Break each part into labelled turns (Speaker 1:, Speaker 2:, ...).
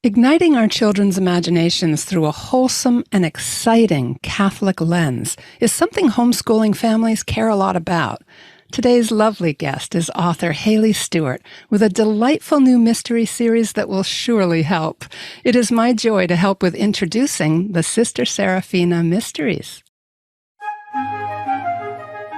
Speaker 1: Igniting our children's imaginations through a wholesome and exciting Catholic lens is something homeschooling families care a lot about. Today's lovely guest is author Haley Stewart with a delightful new mystery series that will surely help. It is my joy to help with introducing the Sister Seraphina Mysteries.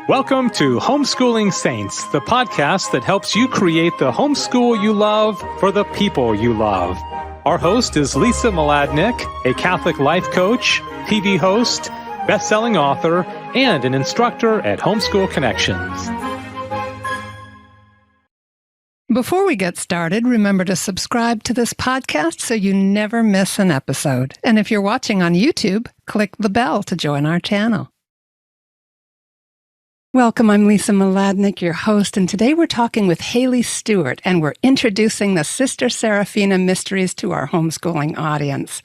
Speaker 2: Welcome to Homeschooling Saints, the podcast that helps you create the homeschool you love for the people you love. Our host is Lisa Mladinich, a Catholic life coach, TV host, best-selling author, and an instructor at Homeschool Connections.
Speaker 1: Before we get started, remember to subscribe to this podcast so you never miss an episode. And if you're watching on YouTube, click the bell to join our channel. Welcome, I'm Lisa Mladinich, your host, and today we're talking with Haley Stewart, and we're introducing the Sister Seraphina Mysteries to our homeschooling audience.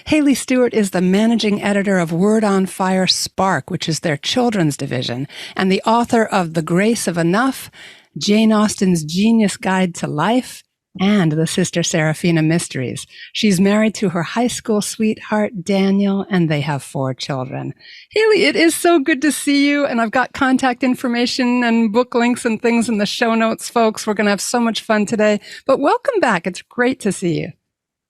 Speaker 1: Haley Stewart is the managing editor of Word on Fire Spark, which is their children's division, and the author of The Grace of Enough, Jane Austen's Genius Guide to Life, and the Sister Seraphina Mysteries. She's married to her high school sweetheart, Daniel, and they have 4 children. Haley, it is so good to see you, and I've got contact information and book links and things in the show notes, folks. We're going to have so much fun today, but welcome back. It's great to see you.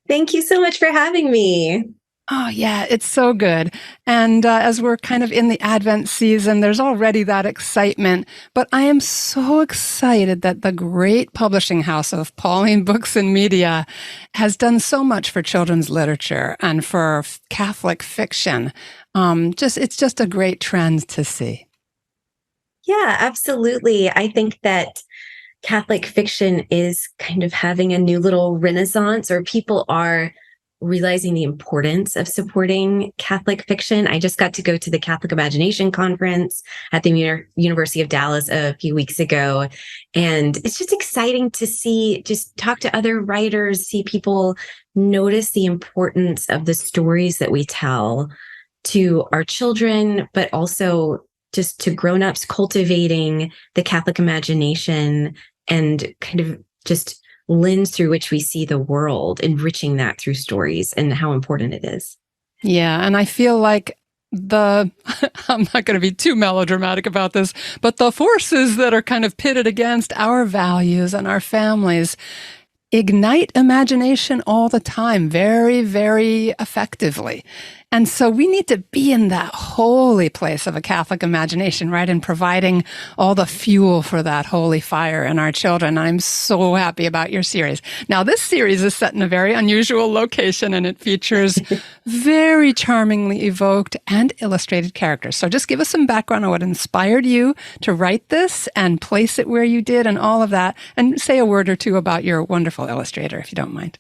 Speaker 3: Thank you so much for having me.
Speaker 1: Oh, yeah, it's so good. And as we're kind of in the Advent season, there's already that excitement. But I am so excited that the great publishing house of Pauline Books and Media has done so much for children's literature and for Catholic fiction. It's just a great trend to see.
Speaker 3: Yeah, absolutely. I think that Catholic fiction is kind of having a new little renaissance, or people are realizing the importance of supporting Catholic fiction. I just got to go to the Catholic Imagination Conference at the University of Dallas a few weeks ago. And it's just exciting to just talk to other writers, see people notice the importance of the stories that we tell to our children, but also just to grown-ups, cultivating the Catholic imagination and kind of just lens through which we see the world, enriching that through stories, and how important it is.
Speaker 1: Yeah, and I feel like I'm not going to be too melodramatic about this, but the forces that are kind of pitted against our values and our families ignite imagination all the time, very, very effectively. And so we need to be in that holy place of a Catholic imagination, right? And providing all the fuel for that holy fire in our children. I'm so happy about your series. Now, this series is set in a very unusual location, and it features very charmingly evoked and illustrated characters. So just give us some background on what inspired you to write this and place it where you did and all of that. And say a word or two about your wonderful illustrator, if you don't mind.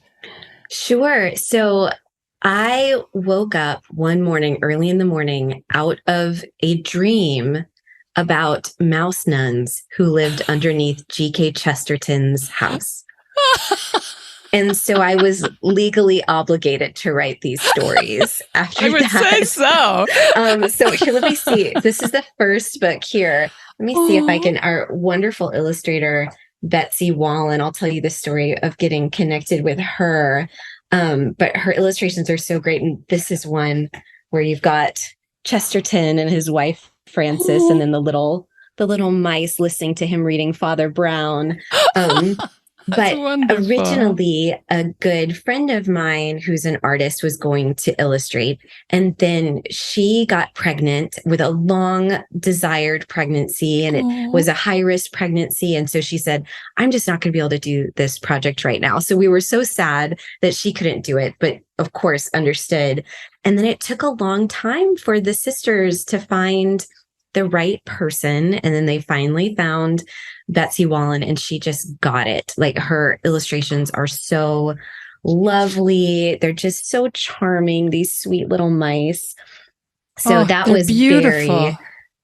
Speaker 3: Sure. So I woke up one morning, early in the morning, out of a dream about mouse nuns who lived underneath G.K. Chesterton's house. And so I was legally obligated to write these stories after that.
Speaker 1: I would say so.
Speaker 3: So here, let me see. This is the first book here. Let me see if I can, our wonderful illustrator, Betsy Wallen, I'll tell you the story of getting connected with her. But her illustrations are so great. And this is one where you've got Chesterton and his wife, Frances, and then the little mice listening to him reading Father Brown. But
Speaker 1: wonderful.
Speaker 3: Originally, a good friend of mine who's an artist was going to illustrate. And then she got pregnant with a long desired pregnancy, and it was a high-risk pregnancy. And so she said, I'm just not going to be able to do this project right now. So we were so sad that she couldn't do it, but of course understood. And then it took a long time for the sisters to find the right person. And then they finally found Betsy Wallen, and she just got it. Like, her illustrations are so lovely. They're just so charming, these sweet little mice. So that was beautiful. Very,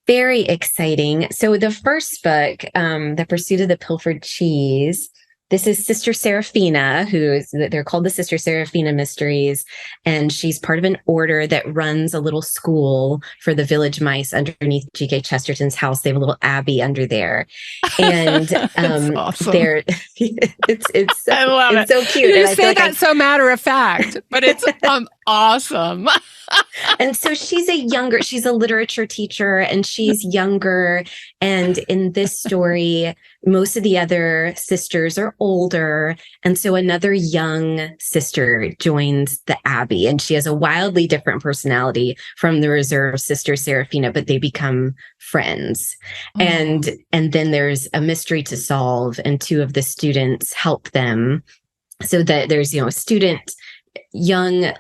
Speaker 3: very exciting. So the first book, The Pursuit of the Pilfered Cheese, this is Sister Seraphina, they're called the Sister Seraphina Mysteries. And she's part of an order that runs a little school for the village mice underneath G.K. Chesterton's house. They have a little abbey under there. And
Speaker 1: awesome.
Speaker 3: it's
Speaker 1: I love it.
Speaker 3: So cute.
Speaker 1: You say that so matter of fact, but it's awesome.
Speaker 3: And so she's a literature teacher, and she's younger. And in this story, most of the other sisters are older. And so another young sister joins the abbey, and she has a wildly different personality from the reserved Sister Seraphina, but they become friends. Oh. And then there's a mystery to solve, and two of the students help them, so that there's, young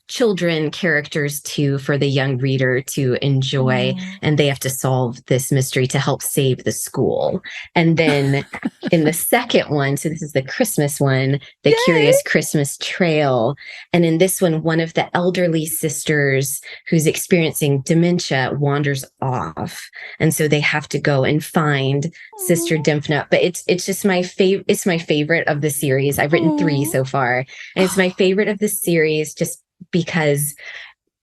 Speaker 3: children characters too for the young reader to enjoy, and they have to solve this mystery to help save the school. And then in the second one, so this is the Christmas one, the Curious Christmas Trail. And in this one of the elderly sisters who's experiencing dementia wanders off, and so they have to go and find Sister Dimphna. But it's just my favorite. It's my favorite of the series. I've written 3 so far, and it's my favorite of the series just because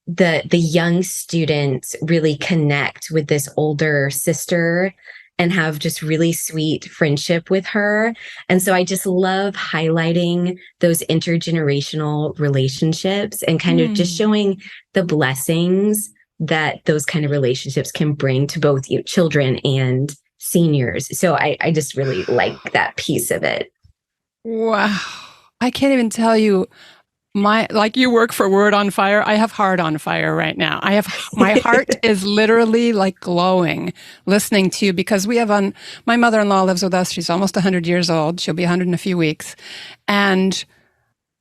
Speaker 3: the young students really connect with this older sister and have just really sweet friendship with her. And so I just love highlighting those intergenerational relationships and kind of just showing the blessings that those kind of relationships can bring to both children and seniors. So I just really like that piece of it.
Speaker 1: Wow. I can't even tell you. Like you work for Word on Fire, I have heart on fire right now. My heart is literally like glowing listening to you, because my mother-in-law lives with us. She's almost 100 years old. She'll be 100 in a few weeks. And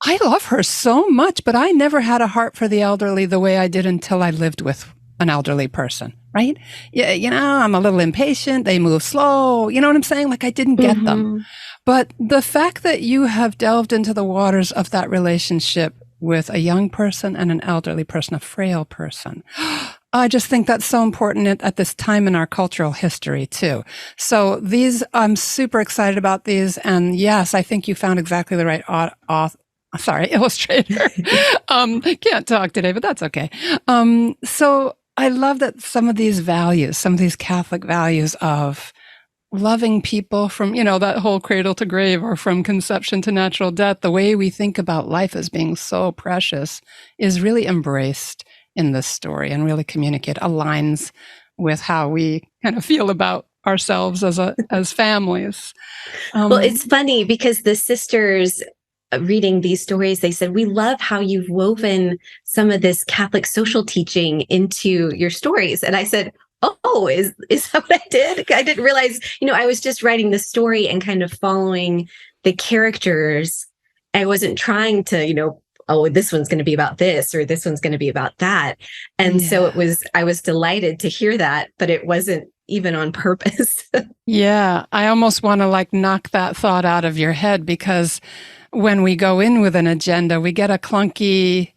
Speaker 1: I love her so much, but I never had a heart for the elderly the way I did until I lived with an elderly person, right? Yeah, I'm a little impatient. They move slow. You know what I'm saying? Like I didn't get them. But the fact that you have delved into the waters of that relationship with a young person and an elderly person, a frail person, I just think that's so important at this time in our cultural history too. So I'm super excited about these. And yes, I think you found exactly the right illustrator. Can't talk today, but that's okay. So I love that some of these Catholic values of loving people from, that whole cradle to grave, or from conception to natural death, the way we think about life as being so precious is really embraced in this story and really aligns with how we kind of feel about ourselves as families.
Speaker 3: Well, it's funny because the sisters reading these stories, they said, we love how you've woven some of this Catholic social teaching into your stories. And I said, oh, is that what I did? I didn't realize, I was just writing the story and kind of following the characters. I wasn't trying to, this one's going to be about this, or this one's going to be about that. And so I was delighted to hear that, but it wasn't even on purpose.
Speaker 1: Yeah. I almost want to knock that thought out of your head, because when we go in with an agenda, we get a clunky,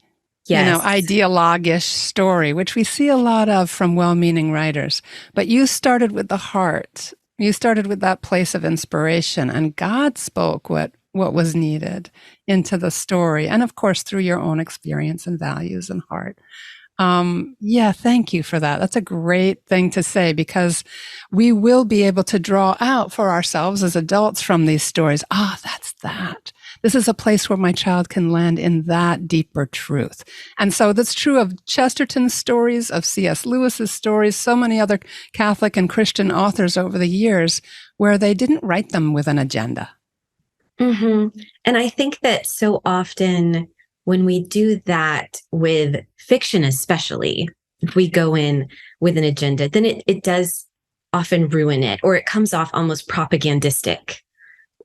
Speaker 1: ideologish story, which we see a lot of from well-meaning writers. But you started with the heart. You started with that place of inspiration, and God spoke what was needed into the story. And of course, through your own experience and values and heart. Thank you for that. That's a great thing to say, because we will be able to draw out for ourselves as adults from these stories. That's that. This is a place where my child can land in that deeper truth. And so that's true of Chesterton's stories, of C.S. Lewis's stories, so many other Catholic and Christian authors over the years, where they didn't write them with an agenda.
Speaker 3: And I think that so often when we do that with fiction, especially, if we go in with an agenda, then it does often ruin it, or it comes off almost propagandistic,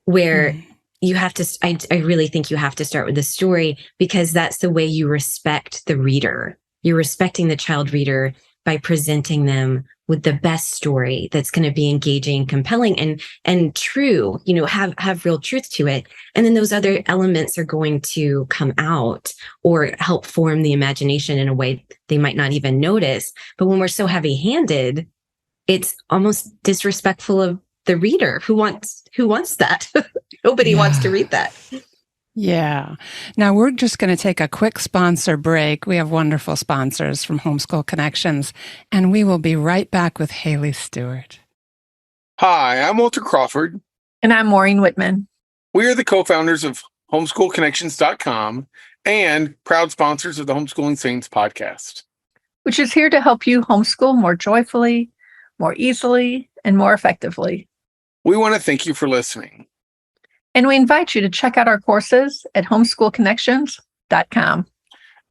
Speaker 3: where you have to, I really think you have to start with the story, because that's the way you respect the reader. You're respecting the child reader by presenting them with the best story that's going to be engaging, compelling, and true, have real truth to it. And then those other elements are going to come out or help form the imagination in a way they might not even notice. But when we're so heavy-handed, it's almost disrespectful of the reader. Who wants that? Nobody wants to read that.
Speaker 1: Yeah. Now we're just going to take a quick sponsor break. We have wonderful sponsors from Homeschool Connections, and we will be right back with Haley Stewart.
Speaker 4: Hi, I'm Walter Crawford.
Speaker 5: And I'm Maureen Whitman.
Speaker 4: We are the co-founders of homeschoolconnections.com and proud sponsors of the Homeschooling Saints podcast,
Speaker 5: which is here to help you homeschool more joyfully, more easily, and more effectively.
Speaker 4: We want to thank you for listening.
Speaker 5: And we invite you to check out our courses at homeschoolconnections.com.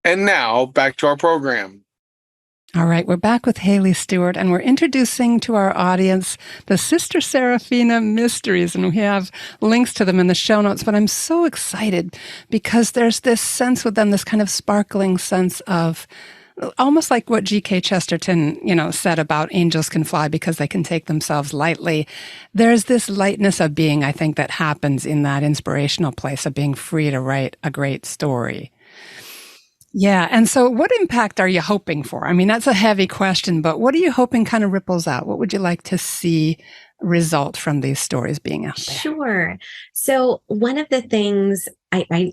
Speaker 4: And now, back to our program.
Speaker 1: All right, we're back with Haley Stewart, and we're introducing to our audience the Sister Seraphina mysteries, and we have links to them in the show notes. But I'm so excited because there's this sense with them, this kind of sparkling sense of almost like what G.K. Chesterton, said about angels can fly because they can take themselves lightly. There's this lightness of being, I think, that happens in that inspirational place of being free to write a great story. Yeah. And so what impact are you hoping for? I mean, that's a heavy question, but what are you hoping kind of ripples out? What would you like to see result from these stories being out there?
Speaker 3: Sure. So one of the things I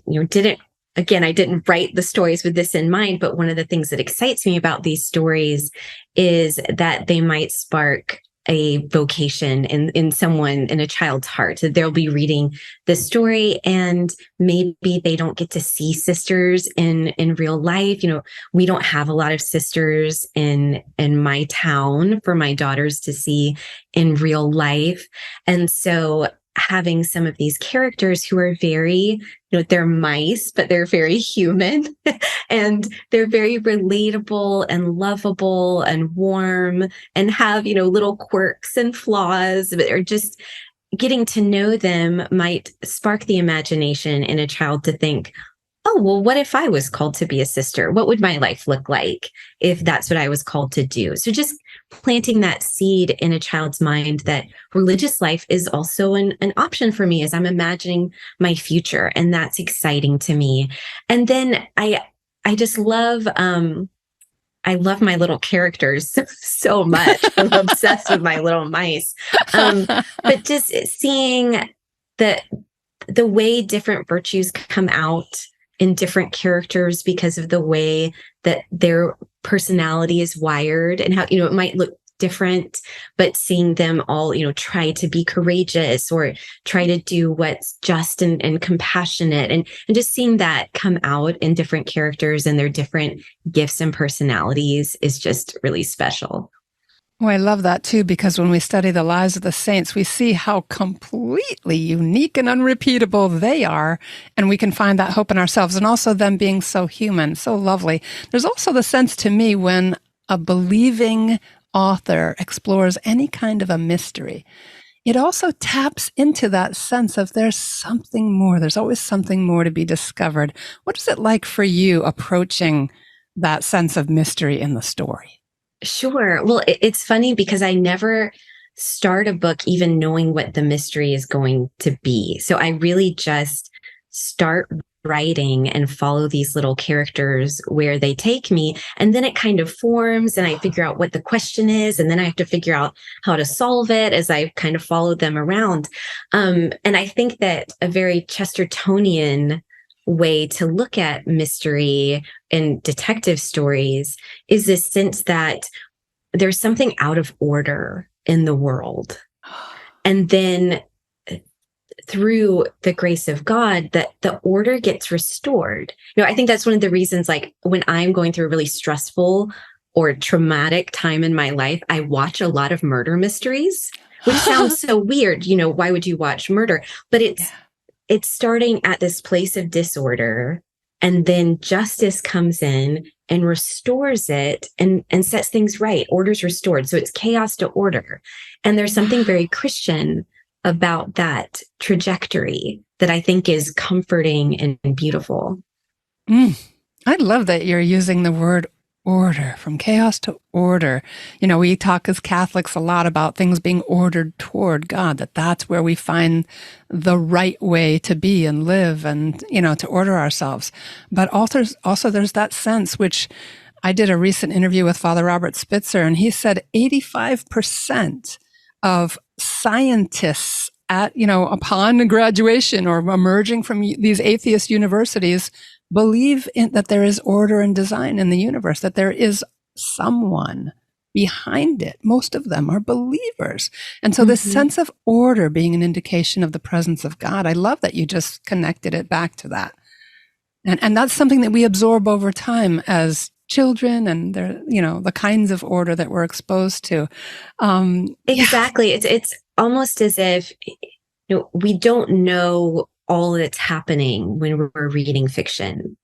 Speaker 3: didn't write the stories with this in mind, but one of the things that excites me about these stories is that they might spark a vocation in someone, in a child's heart. So they'll be reading the story and maybe they don't get to see sisters in real life. We don't have a lot of sisters in my town for my daughters to see in real life. And so having some of these characters who are very, they're mice, but they're very human and they're very relatable and lovable and warm and have, little quirks and flaws, or just getting to know them might spark the imagination in a child to think, oh, well, what if I was called to be a sister? What would my life look like if that's what I was called to do? So just planting that seed in a child's mind that religious life is also an option for me as I'm imagining my future. And that's exciting to me. And then I just love, I love my little characters so much. I'm obsessed with my little mice. But just seeing the way different virtues come out in different characters because of the way that their personality is wired and how, it might look different, but seeing them all, try to be courageous or try to do what's just and compassionate and just seeing that come out in different characters and their different gifts and personalities is just really special.
Speaker 1: Oh, I love that too, because when we study the lives of the saints, we see how completely unique and unrepeatable they are. And we can find that hope in ourselves and also them being so human, so lovely. There's also the sense to me when a believing author explores any kind of a mystery, it also taps into that sense of there's something more. There's always something more to be discovered. What is it like for you approaching that sense of mystery in the story?
Speaker 3: Sure. Well, it's funny because I never start a book even knowing what the mystery is going to be. So I really just start writing and follow these little characters where they take me. And then it kind of forms and I figure out what the question is. And then I have to figure out how to solve it as I kind of follow them around. And I think that a very Chestertonian way to look at mystery and detective stories is this sense that there's something out of order in the world. And then through the grace of God, that the order gets restored. I think that's one of the reasons, like when I'm going through a really stressful or traumatic time in my life, I watch a lot of murder mysteries, which sounds so weird. Why would you watch murder? But it's starting at this place of disorder, and then justice comes in and restores it and sets things right. Order's restored. So it's chaos to order. And there's something very Christian about that trajectory that I think is comforting and beautiful.
Speaker 1: I love that you're using the word order, from chaos to order. We talk as Catholics a lot about things being ordered toward God, that's where we find the right way to be and live and, to order ourselves. But also there's that sense, which I did a recent interview with Father Robert Spitzer, and he said 85% of scientists at, upon graduation or emerging from these atheist universities believe that there is order and design in the universe, that there is someone behind it. Most of them are believers. And so this sense of order being an indication of the presence of God, I love that you just connected it back to that. And that's something that we absorb over time as children, and the kinds of order that we're exposed to.
Speaker 3: Exactly. It's almost as if we don't know all that's happening when we're reading fiction,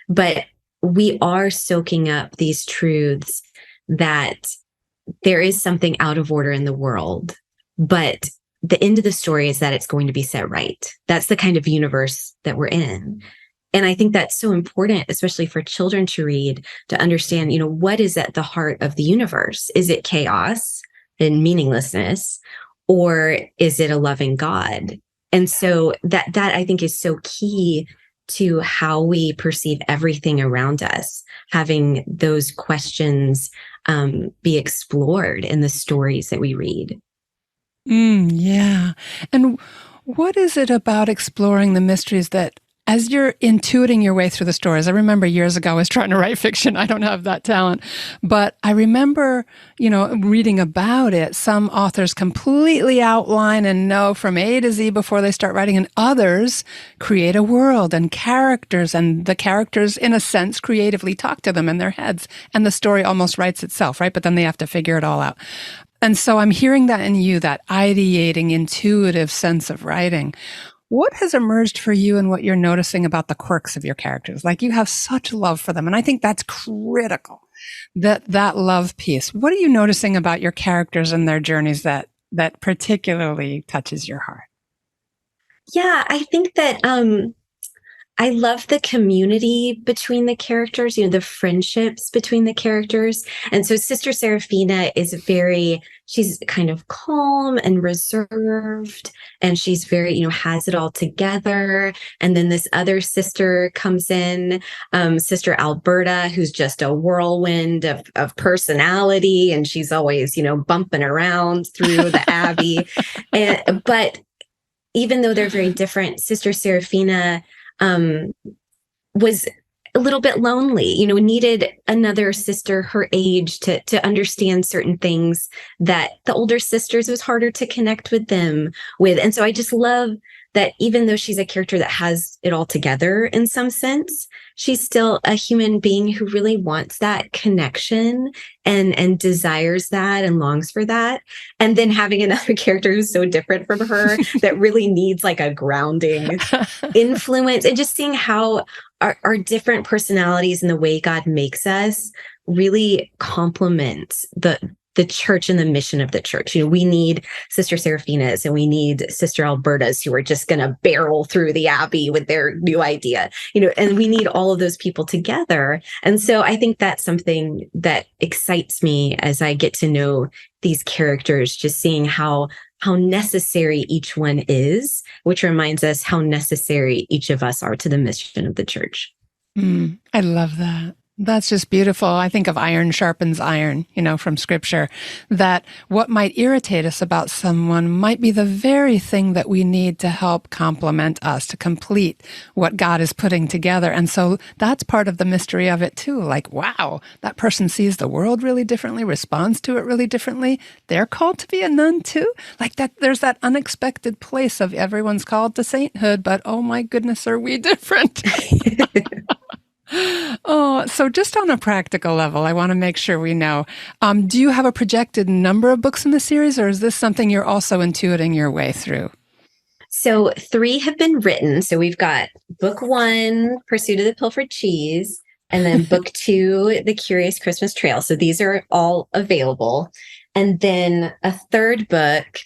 Speaker 3: but we are soaking up these truths that there is something out of order in the world, but the end of the story is that it's going to be set right. That's the kind of universe that we're in. And I think that's so important, especially for children to read, to understand, what is at the heart of the universe? Is it chaos and meaninglessness, or is it a loving God? And so that I think is so key to how we perceive everything around us, having those questions be explored in the stories that we read.
Speaker 1: Yeah. And what is it about exploring the mysteries that, as you're intuiting your way through the stories, I remember years ago I was trying to write fiction. I don't have that talent. But I remember, reading about it. Some authors completely outline and know from A to Z before they start writing, and others create a world and characters, and the characters, in a sense, creatively talk to them in their heads. And the story almost writes itself, right? But then they have to figure it all out. And so I'm hearing that in you, that ideating, intuitive sense of writing. What has emerged for you and what you're noticing about the quirks of your characters? Like, you have such love for them. And I think that's critical, that love piece. What are you noticing about your characters and their journeys that particularly touches your heart?
Speaker 3: Yeah, I think that I love the community between the characters, the friendships between the characters. And so Sister Seraphina is she's kind of calm and reserved, and she's very, has it all together. And then this other sister comes in, Sister Alberta, who's just a whirlwind of personality, and she's always, bumping around through the Abbey. But even though they're very different, Sister Seraphina was a little bit lonely, needed another sister her age to understand certain things that the older sisters, it was harder to connect with them with. And so I just love that even though she's a character that has it all together in some sense, she's still a human being who really wants that connection and desires that and longs for that. And then having another character who's so different from her that really needs like a grounding influence, and just seeing how our different personalities and the way God makes us really complements the church and the mission of the church. We need Sister Seraphinas and we need Sister Albertas who are just going to barrel through the Abbey with their new idea, and we need all of those people together. And so I think that's something that excites me as I get to know these characters, just seeing how necessary each one is, which reminds us how necessary each of us are to the mission of the church.
Speaker 1: I love that. That's just beautiful. I think of iron sharpens iron, from scripture, that what might irritate us about someone might be the very thing that we need to help complement us, to complete what God is putting together. And so that's part of the mystery of it too. Like, wow, that person sees the world really differently, responds to it really differently. They're called to be a nun too. Like that, there's that unexpected place of everyone's called to sainthood, but oh my goodness, are we different? Oh, so just on a practical level, I want to make sure we know, do you have a projected number of books in the series, or is this something you're also intuiting your way through?
Speaker 3: So 3 have been written. So we've got book 1, Pursuit of the Pilfered Cheese, and then book 2, The Curious Christmas Trail. So these are all available. And then a third book,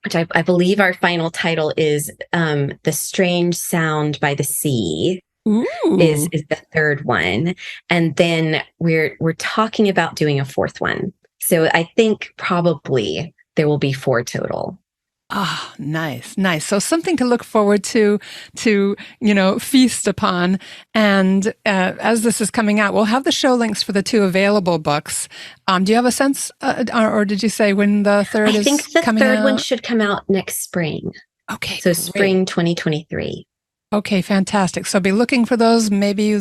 Speaker 3: which I believe our final title is The Strange Sound by the Sea. Is the third one. And then we're talking about doing a fourth one. So I think probably there will be 4 total.
Speaker 1: Ah, nice, nice. So something to look forward to, feast upon. And as this is coming out, we'll have the show links for the two available books. Do you have a sense, or did you say when the third is coming out?
Speaker 3: I think the third one should come out next spring.
Speaker 1: Okay,
Speaker 3: so
Speaker 1: great.
Speaker 3: Spring 2023.
Speaker 1: Okay, fantastic. So be looking for those. Maybe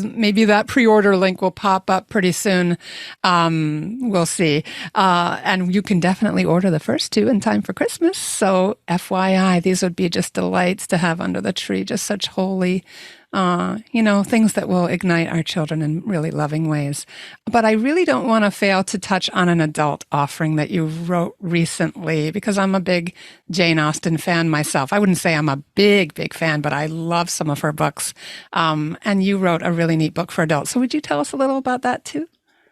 Speaker 1: that pre-order link will pop up pretty soon. We'll see. And you can definitely order the first two in time for Christmas. So FYI, these would be just delights to have under the tree, just such holy, things that will ignite our children in really loving ways. But I really don't want to fail to touch on an adult offering that you wrote recently, because I'm a big Jane Austen fan myself. I wouldn't say I'm a big, big fan, but I love some of her books. And you wrote a really neat book for adults. So would you tell us a little about that too?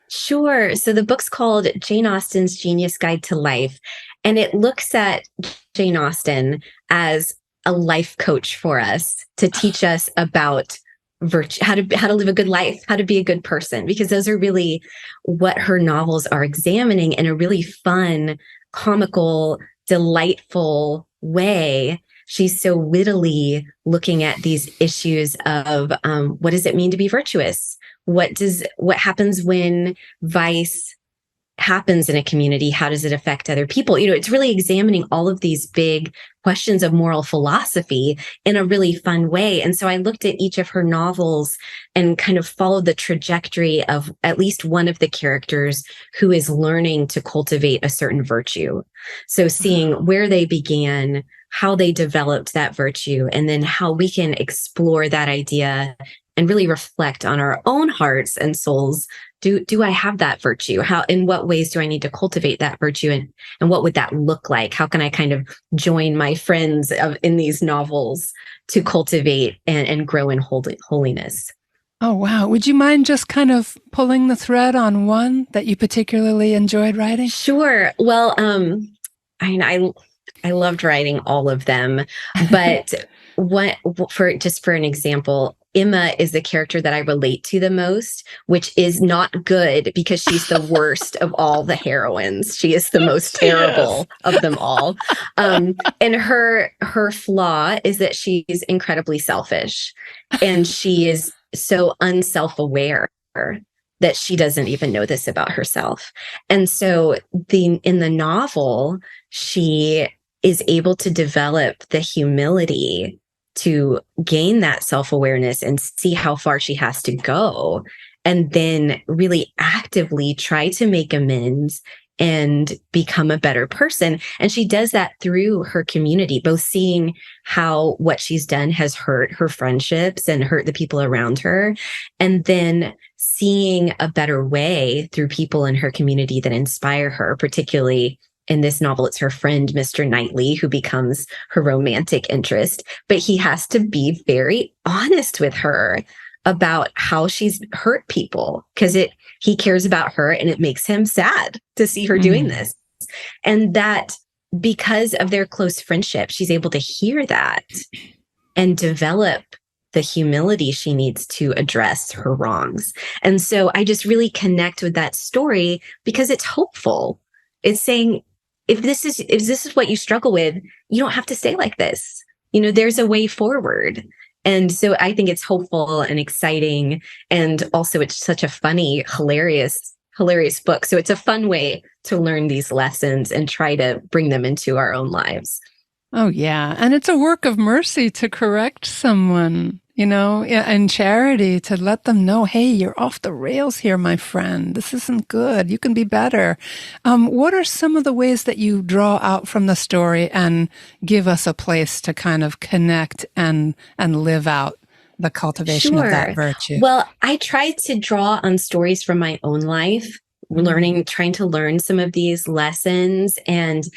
Speaker 3: Sure. So the book's called Jane Austen's Genius Guide to Life, and it looks at Jane Austen as a life coach for us to teach us about virtue, how to live a good life, how to be a good person, because those are really what her novels are examining in a really fun, comical, delightful way. She's so wittily looking at these issues of what does it mean to be virtuous? What happens when vice happens in a community? How does it affect other people? It's really examining all of these big questions of moral philosophy in a really fun way. And so I looked at each of her novels and kind of followed the trajectory of at least one of the characters who is learning to cultivate a certain virtue. So seeing where they began, how they developed that virtue, and then how we can explore that idea and really reflect on our own hearts and souls. Do I have that virtue? In what ways do I need to cultivate that virtue? And what would that look like? How can I kind of join my friends in these novels to cultivate and grow in holiness?
Speaker 1: Oh, wow. Would you mind just kind of pulling the thread on one that you particularly enjoyed writing?
Speaker 3: Sure. Well, I loved writing all of them, but for an example, Emma is the character that I relate to the most, which is not good because she's the worst of all the heroines. She is the most terrible of them all. And her flaw is that she's incredibly selfish, and she is so unself-aware that she doesn't even know this about herself. And so in the novel, she is able to develop the humility to gain that self-awareness and see how far she has to go, and then really actively try to make amends and become a better person. And she does that through her community, both seeing how what she's done has hurt her friendships and hurt the people around her, and then seeing a better way through people in her community that inspire her. Particularly in this novel, it's her friend, Mr. Knightley, who becomes her romantic interest. But he has to be very honest with her about how she's hurt people, because he cares about her, and it makes him sad to see her doing this. And that because of their close friendship, she's able to hear that and develop the humility she needs to address her wrongs. And so I just really connect with that story because it's hopeful. It's saying, if this is what you struggle with, you don't have to stay like this. There's a way forward. And so I think it's hopeful and exciting. And also it's such a funny, hilarious book. So it's a fun way to learn these lessons and try to bring them into our own lives.
Speaker 1: Oh, yeah. And it's a work of mercy to correct someone, and charity, to let them know, hey, you're off the rails here, my friend. This isn't good. You can be better. What are some of the ways that you draw out from the story and give us a place to kind of connect and live out the cultivation of that virtue?
Speaker 3: Well, I try to draw on stories from my own life, trying to learn some of these lessons and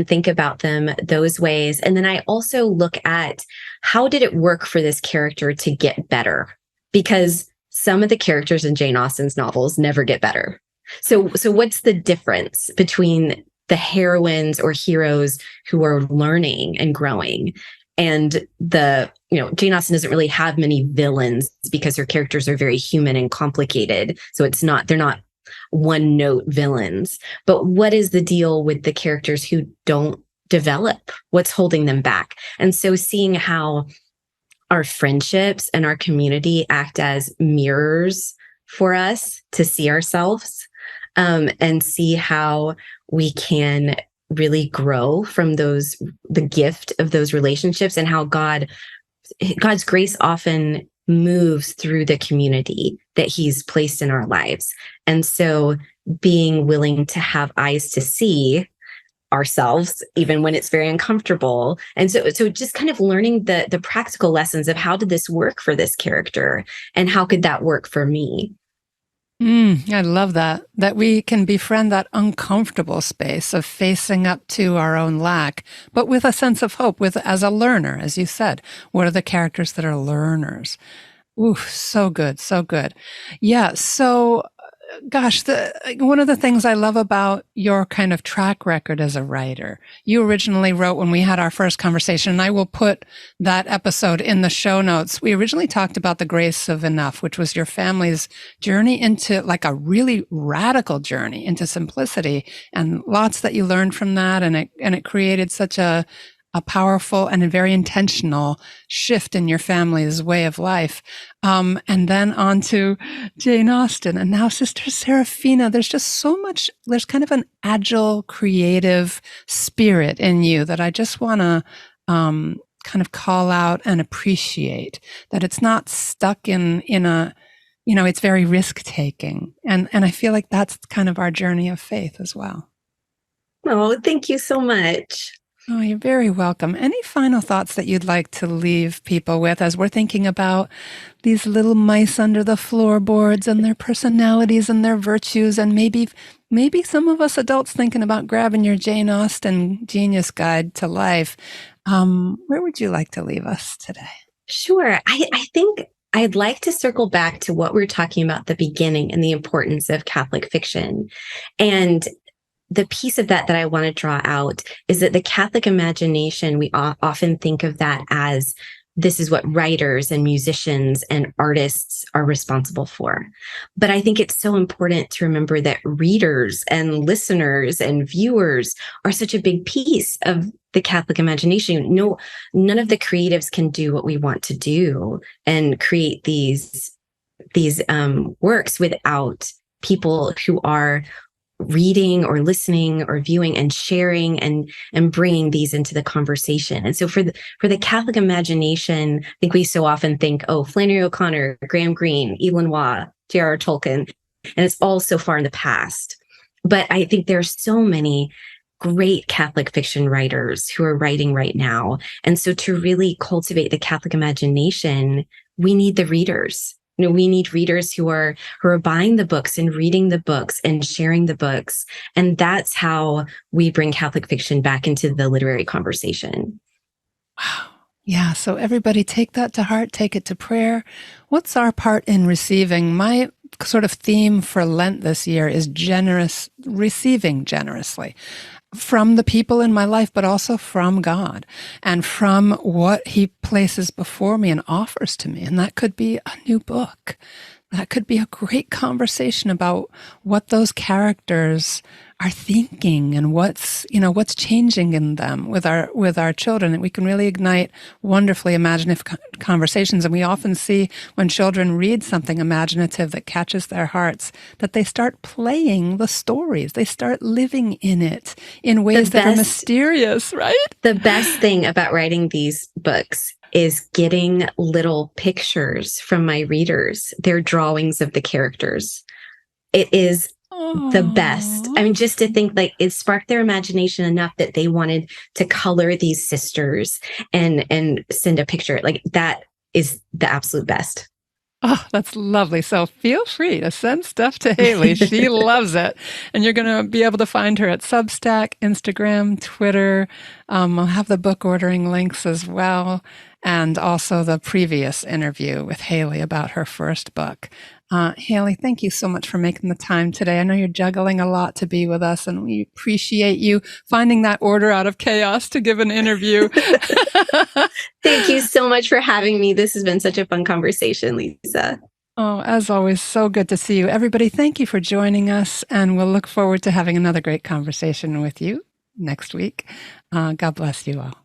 Speaker 3: think about them those ways. And then I also look at, how did it work for this character to get better? Because some of the characters in Jane Austen's novels never get better. So what's the difference between the heroines or heroes who are learning and growing, and Jane Austen doesn't really have many villains because her characters are very human and complicated. So they're not one note villains. But what is the deal with the characters who don't develop, what's holding them back. And so seeing how our friendships and our community act as mirrors for us to see ourselves, and see how we can really grow from the gift of those relationships, and how God's grace often moves through the community that he's placed in our lives. And so being willing to have eyes to see ourselves, even when it's very uncomfortable. And so just kind of learning the practical lessons of how did this work for this character, and how could that work for me?
Speaker 1: I love that we can befriend that uncomfortable space of facing up to our own lack, but with a sense of hope, as a learner, as you said. What are the characters that are learners? Ooh, so good, so good. Yeah, so gosh, one of the things I love about your kind of track record as a writer, you originally wrote when we had our first conversation, and I will put that episode in the show notes. We originally talked about the grace of enough, which was your family's journey into like a really radical journey into simplicity, and lots that you learned from that. And it created such a powerful and a very intentional shift in your family's way of life. And then on to Jane Austen, and now Sister Seraphina. There's just so much, there's kind of an agile, creative spirit in you that I just want to kind of call out and appreciate, that it's not stuck in a, it's very risk-taking. And I feel like that's kind of our journey of faith as well.
Speaker 3: Oh, thank you so much.
Speaker 1: Oh, you're very welcome. Any final thoughts that you'd like to leave people with as we're thinking about these little mice under the floorboards and their personalities and their virtues, and maybe some of us adults thinking about grabbing your Jane Austen Genius Guide to Life? Where would you like to leave us today?
Speaker 3: Sure. I think I'd like to circle back to what we were talking about at the beginning and the importance of Catholic fiction. And the piece of that I want to draw out is that the Catholic imagination, we often think of that as this is what writers and musicians and artists are responsible for. But I think it's so important to remember that readers and listeners and viewers are such a big piece of the Catholic imagination. No, none of the creatives can do what we want to do and create these works without people who are reading or listening or viewing and sharing and bringing these into the conversation. And so for the Catholic imagination, I think we so often think, oh, Flannery O'Connor, Graham Greene, 𝐸 Lenoir, J.R.R. Tolkien, and it's all so far in the past. But I think there are so many great Catholic fiction writers who are writing right now. And so to really cultivate the Catholic imagination, we need the readers. We need readers who are buying the books and reading the books and sharing the books. And that's how we bring Catholic fiction back into the literary conversation.
Speaker 1: Wow. Yeah. So everybody take that to heart, take it to prayer. What's our part in receiving? My sort of theme for Lent this year is receiving generously from the people in my life, but also from God and from what he places before me and offers to me. And that could be a new book. That could be a great conversation about what those characters are thinking and what's changing in them with our children. And we can really ignite wonderfully imaginative conversations. And we often see when children read something imaginative that catches their hearts, that they start playing the stories. They start living in it in ways that are mysterious, right?
Speaker 3: The best thing about writing these books is getting little pictures from my readers, their drawings of the characters. It is the best. I mean, just to think like it sparked their imagination enough that they wanted to color these sisters and send a picture. Like that is the absolute best.
Speaker 1: Oh, that's lovely. So feel free to send stuff to Haley. She loves it. And you're going to be able to find her at Substack, Instagram, Twitter. I'll have the book ordering links as well. And also the previous interview with Haley about her first book. Haley, thank you so much for making the time today. I know you're juggling a lot to be with us, and we appreciate you finding that order out of chaos to give an interview.
Speaker 3: Thank you so much for having me. This has been such a fun conversation, Lisa.
Speaker 1: Oh, as always, so good to see you. Everybody, thank you for joining us, and we'll look forward to having another great conversation with you next week. God bless you all.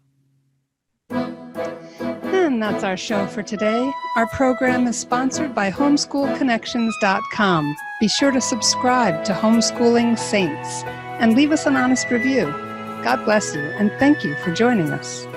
Speaker 1: And that's our show for today. Our program is sponsored by homeschoolconnections.com. Be sure to subscribe to Homeschooling Saints and leave us an honest review. God bless you, and thank you for joining us.